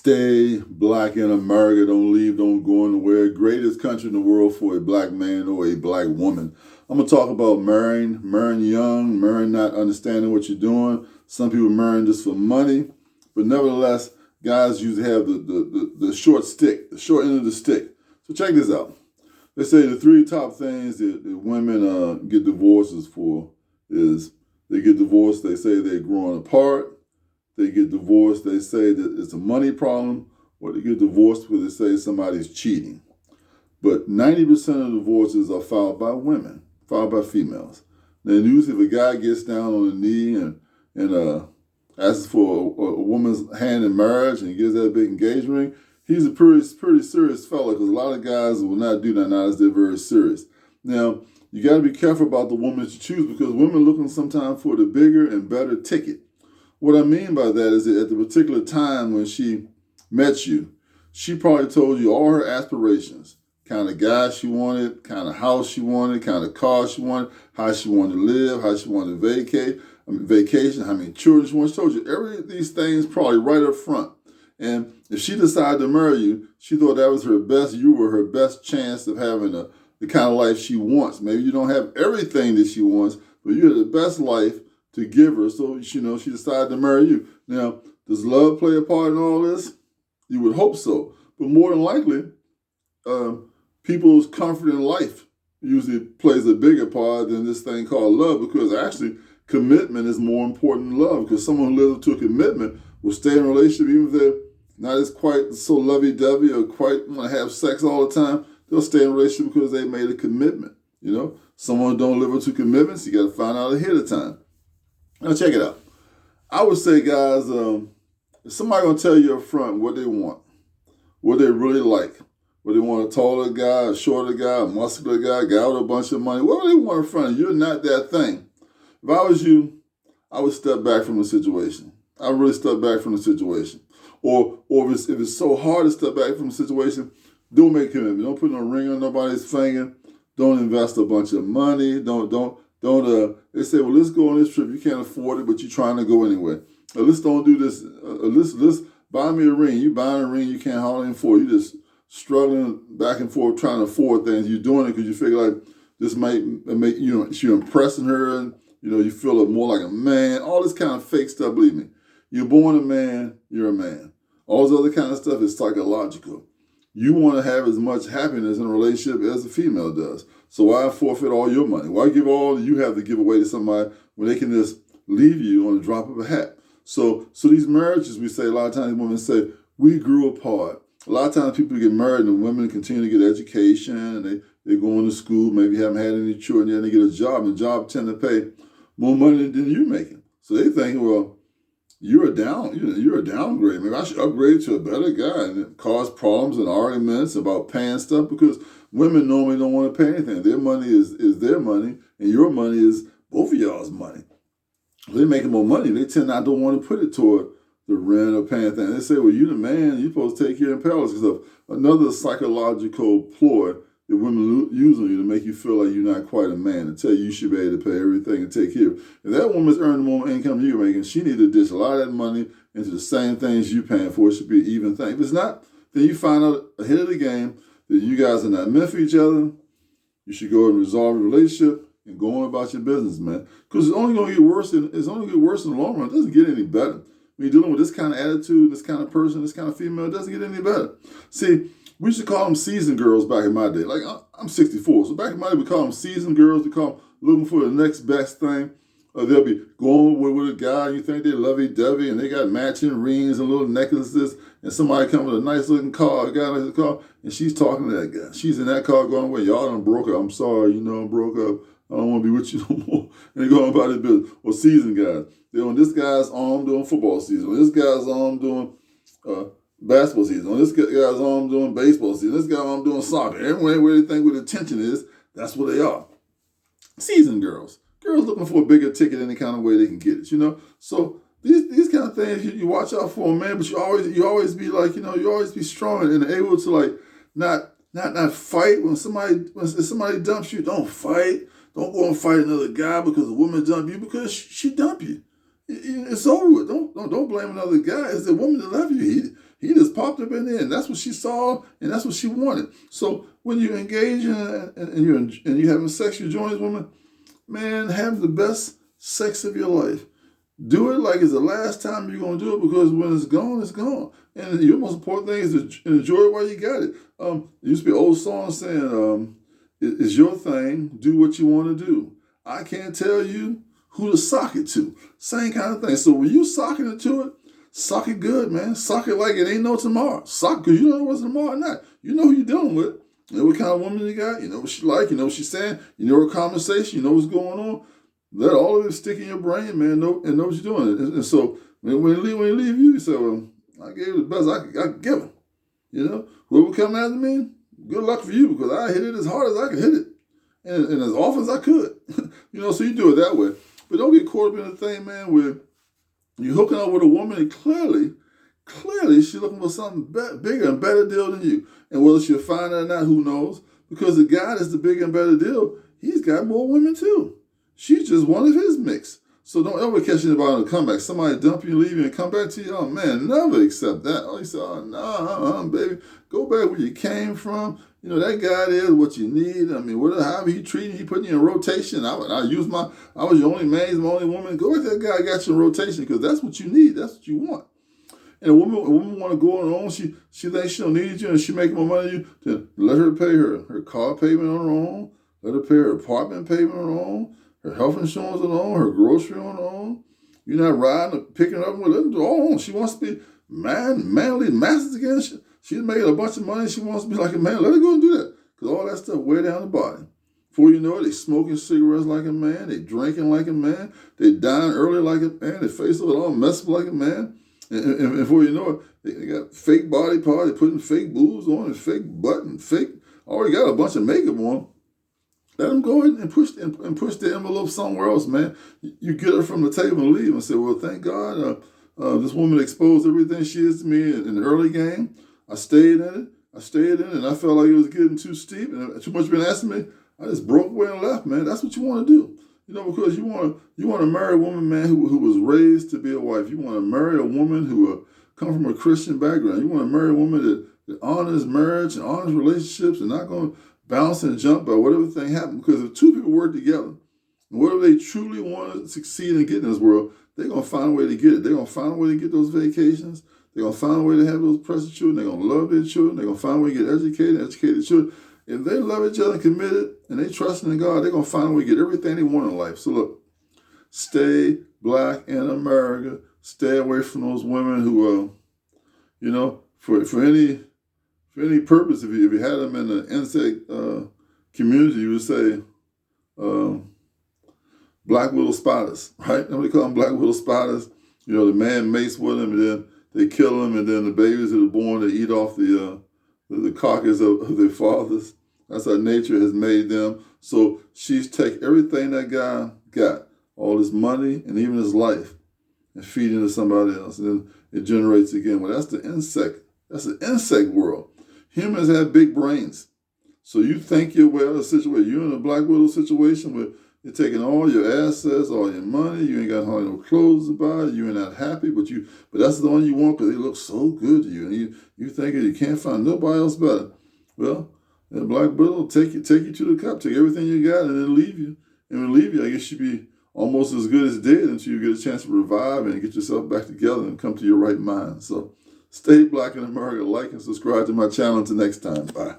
Stay black in America. Don't leave, don't go anywhere. Greatest country in the world for a black man or a black woman. I'm going to talk about marrying young, marrying not understanding what you're doing. Some people marrying just for money. But nevertheless, guys usually have the short stick, the short end of the stick. So check this out. They say the three top things that women get divorces for is they get divorced, they say they're growing apart. They get divorced, they say that it's a money problem, or they get divorced because they say somebody's cheating. But 90% of divorces are filed by women, filed by females. Now, usually if a guy gets down on a knee and asks for a woman's hand in marriage and gives that a big engagement ring, he's a pretty serious fella, because a lot of guys will not do that nowadays. They're very serious. Now, you got to be careful about the woman that you choose, because women looking sometimes for the bigger and better ticket. What I mean by that is that at the particular time when she met you, she probably told you all her aspirations, kind of guy she wanted, kind of house she wanted, kind of car she wanted, how she wanted to live, how she wanted to vacation, how many children she wanted. She told you every of these things probably right up front. And if she decided to marry you, she thought that was her best, you were her best chance of having the kind of life she wants. Maybe you don't have everything that she wants, but you have the best life to give her, so she decided to marry you. Now, does love play a part in all this? You would hope so, but more than likely, people's comfort in life usually plays a bigger part than this thing called love, because actually commitment is more important than love. Because someone who lives up to a commitment will stay in a relationship even if they're not as quite so lovey-dovey or quite want to have sex all the time. They'll stay in a relationship because they made a commitment. Someone who don't live up to commitments, you got to find out ahead of time. Now, check it out. I would say, guys, if somebody going to tell you up front what they want, what they really like, whether they want a taller guy, a shorter guy, a muscular guy with a bunch of money, whatever they want in front of you, you're not that thing. If I was you, I would step back from the situation. I would really step back from the situation. Or if it's so hard to step back from the situation, don't make a commitment. Don't put no ring on nobody's finger. Don't invest a bunch of money. Don't. They say, well, let's go on this trip. You can't afford it, but you're trying to go anyway. Let's don't do this. Let's buy me a ring. You buying a ring you can't hardly afford. You just struggling back and forth trying to afford things. You're doing it because you figure like this might make you're impressing her, and you feel more like a man. All this kind of fake stuff. Believe me, you're born a man. You're a man. All this other kind of stuff is psychological. You want to have as much happiness in a relationship as a female does. So why forfeit all your money? Why give all you have to give away to somebody when they can just leave you on the drop of a hat? So these marriages, we say, a lot of times women say, we grew apart. A lot of times people get married and women continue to get education, and they go into school, maybe haven't had any children yet, and they get a job, and the job tend to pay more money than you're making. So they think, well, you're a downgrade. Maybe I should upgrade to a better guy, and it cause problems and arguments about paying stuff, because women normally don't want to pay anything. Their money is their money, and your money is both of y'all's money. If they're making more money, they tend not to want to put it toward the rent or paying things. They say, well, you the man, you're supposed to take care of palace stuff. Another psychological ploy that women use on you to make you feel like you're not quite a man, and tell you should be able to pay everything and take care of it. If that woman's earning more income you're making, she needs to dish a lot of that money into the same things you're paying for. It should be an even thing. If it's not, then you find out ahead of the game that you guys are not meant for each other. You should go and resolve a relationship and go on about your business, man. Because it's only going to get worse. It's only going to get worse in the long run. It doesn't get any better. When you're dealing with this kind of attitude, this kind of person, this kind of female, it doesn't get any better. See, we used to call them seasoned girls back in my day. Like, I'm 64, so back in my day, we call them seasoned girls. We call them looking for the next best thing. They'll be going with a guy, you think they're lovey-dovey, and they got matching rings and little necklaces, and somebody come with a nice-looking car, a guy with a car, and she's talking to that guy. She's in that car going, well, y'all done broke up. I'm sorry, I broke up. I don't want to be with you no more. And they go on about their business. Or seasoned guys. They're on this guy's arm doing football season. On this guy's arm doing basketball season. On this guy's arm doing baseball season. This guy's arm doing soccer. Everywhere where they think where the attention is, that's what they are. Seasoned girls. Girls looking for a bigger ticket any kind of way they can get it, So these kind of things you watch out for, man. But you always be like, you always be strong and able to like not fight when somebody dumps you. Don't fight. Don't go and fight another guy because a woman dumped you, because she dumped you. It's over with. Don't blame another guy. It's the woman that left you. He just popped up in there, and that's what she saw, and that's what she wanted. So when you engage and you're having sex, you join this woman, man, have the best sex of your life. Do it like it's the last time you're going to do it, because when it's gone, it's gone. And the most important thing is to enjoy it while you got it. There used to be an old song saying, it's your thing, do what you want to do. I can't tell you who to sock it to. Same kind of thing. So when you socking it to it, sock it good, man. Sock it like it ain't no tomorrow. Sock, because you don't know what's tomorrow or not. You know who you're dealing with. You know what kind of woman you got. You know what she like. You know what she's saying. You know her conversation. You know what's going on. Let all of it stick in your brain, man, and know what you're doing. And so when you leave you say, well, I gave it the best I could give him. You know, whoever come after me, good luck for you, because I hit it as hard as I could hit it, and as often as I could. You know, so you do it that way. But don't get caught up in the thing, man, where you're hooking up with a woman and clearly she's looking for something bigger and better deal than you. And whether she'll find it or not, who knows? Because the guy that's the bigger and better deal, he's got more women too. She's just one of his mix. So don't ever catch anybody on a comeback. Somebody dump you, leave you, and come back to you. Oh, man, never accept that. Oh, you say, oh, no, baby. Go back where you came from. You know, that guy there is what you need. I mean, however he treated you, he put you in rotation. I was your only man, he's my only woman. Go with that guy, got you in rotation, because that's what you need. That's what you want. And a woman want to go on her own. She thinks she don't need you, and she make more money than you. Then let her pay her car payment on her own. Let her pay her apartment payment on her own. Her health insurance on her own, her grocery on her own. You're not riding or picking up with her all on. She wants to be manly, masters again. She's made a bunch of money. She wants to be like a man. Let her go and do that. Because all that stuff wear down the body. Before you know it, they smoking cigarettes like a man. They drinking like a man. They dying early like a man. They face it all messed up like a man. And before you know it, they got fake body parts. They putting fake boobs on and fake butt and fake. Already got a bunch of makeup on. Let them go ahead and push the envelope somewhere else, man. You get her from the table and leave and say, well, thank God this woman exposed everything she is to me in the early game. I stayed in it, and I felt like it was getting too steep and too much been asking me. I just broke away and left, man. That's what you want to do. You know, because you want to marry a woman, man, who was raised to be a wife. You want to marry a woman who come from a Christian background. You want to marry a woman that honors marriage and honors relationships and not going to bounce and jump by whatever thing happens. Because if two people work together, and whatever they truly want to succeed and get in this world, they're going to find a way to get it. They're going to find a way to get those vacations. They're going to find a way to have those precious children. They're going to love their children. They're going to find a way to get educated children. If they love each other and committed, and they trust in God, they're going to find a way to get everything they want in life. So look, stay black in America. Stay away from those women who, for any purpose, if you had them in the insect community, you would say black widow spiders, right? Nobody call them black widow spiders. You know, the man mates with them, and then they kill them, and then the babies that are born, they eat off the carcass of their fathers. That's how nature has made them. So she's take everything that guy got, all his money and even his life, and feed it to somebody else, and then it generates again. Well, that's the insect. That's the insect world. Humans have big brains. So you think your way out of a situation. You're in a black widow situation where you're taking all your assets, all your money. You ain't got hardly no clothes to buy. You're not happy, but that's the one you want because they look so good to you. And you thinking you can't find nobody else better. Well, the black widow will take you to the cup, take everything you got, and then leave you. And when leave you, I guess you'd be almost as good as dead until you get a chance to revive and get yourself back together and come to your right mind. So stay black in America. Like and subscribe to my channel. Until next time. Bye.